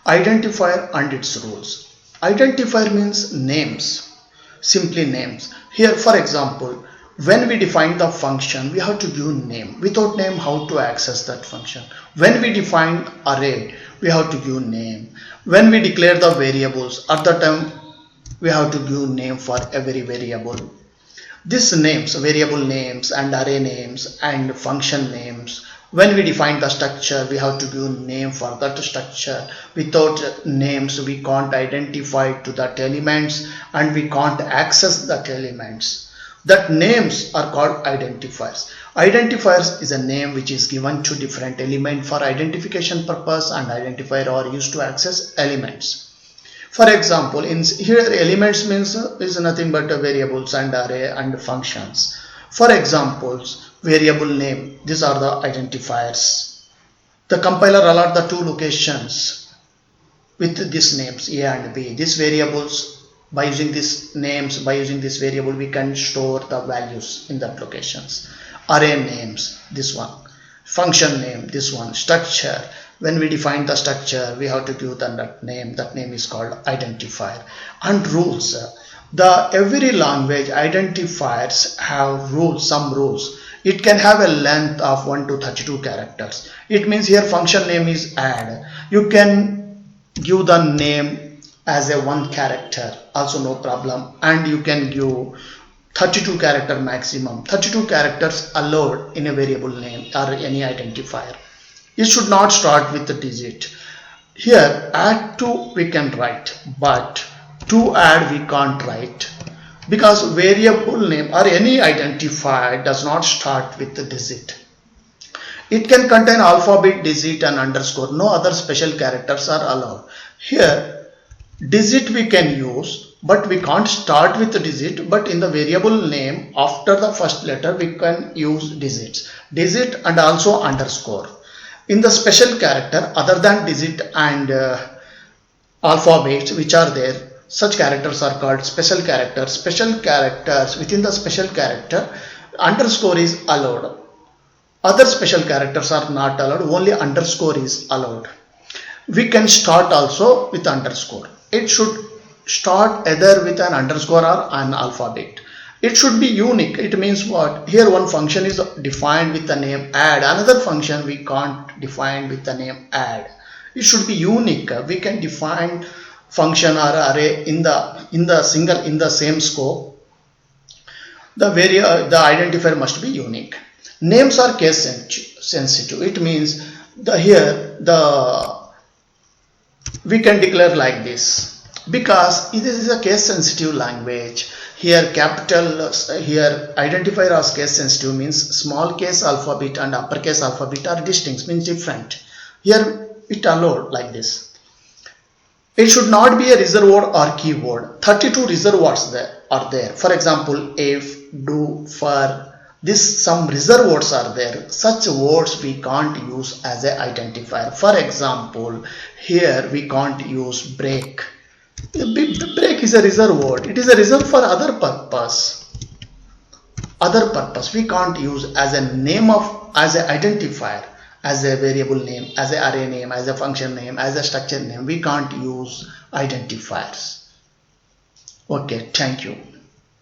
Identifier and its rules. Identifier means names, simply names. Here, for example, when we define the function, we have to give name. Without name, how to access that function? When we define array, we have to give name. When we declare the variables, at the time we have to give name for every variable. These names, variable names and array names and function names, when we define the structure, we have to give name for that structure. Without names, we can't identify to that elements and we can't access that elements. That names are called identifiers. Identifiers is a name which is given to different element for identification purpose, and identifier are used to access elements. For example, in here elements means is nothing but variables and array and functions. For examples, variable name, these are the identifiers. The compiler allot the two locations with these names A and B. These variables, by using these names, by using this variable, we can store the values in that locations. Array names, this one. Function name, this one. Structure, when we define the structure, we have to give that name. That name is called identifier. And rules, the every language identifiers have rules, some rules. It can have a length of 1 to 32 characters. It means here function name is add. You can give the name as a 1 character, also no problem, and you can give 32 character maximum. 32 characters allowed in a variable name or any identifier. It should not start with the digit. Here add to we can write, but to add we can't write, because variable name or any identifier does not start with the digit. It can contain alphabet, digit and underscore. No other special characters are allowed. Here digit we can use, but we can't start with the digit, but in the variable name after the first letter we can use digits. Digit and also underscore. In the special character other than digit and alphabets which are there, such characters are called special characters. Special characters, within the special character underscore is allowed. Other special characters are not allowed, only underscore is allowed. We can start also with underscore. It should start either with an underscore or an alphabet. It should be unique. It means what? Here one function is defined with the name add, another function we can't define with the name add. It should be unique. We can define function or array in the same scope. The identifier must be unique. Names are case sensitive. It means we can declare like this, because this is a case sensitive language. Here here identifier as case sensitive means small case alphabet and uppercase alphabet are distinct, means different. Here it allowed like this. It should not be a reserved word or keyword. 32 reserved words are there. For example, if, do, for, some reserved words are there. Such words we can't use as an identifier. For example, here we can't use break. Break is a reserved word. It is a reserved for other purpose. We can't use as a name as an identifier, as a variable name, as an array name, as a function name, as a structure name. We can't use identifiers. Okay, thank you.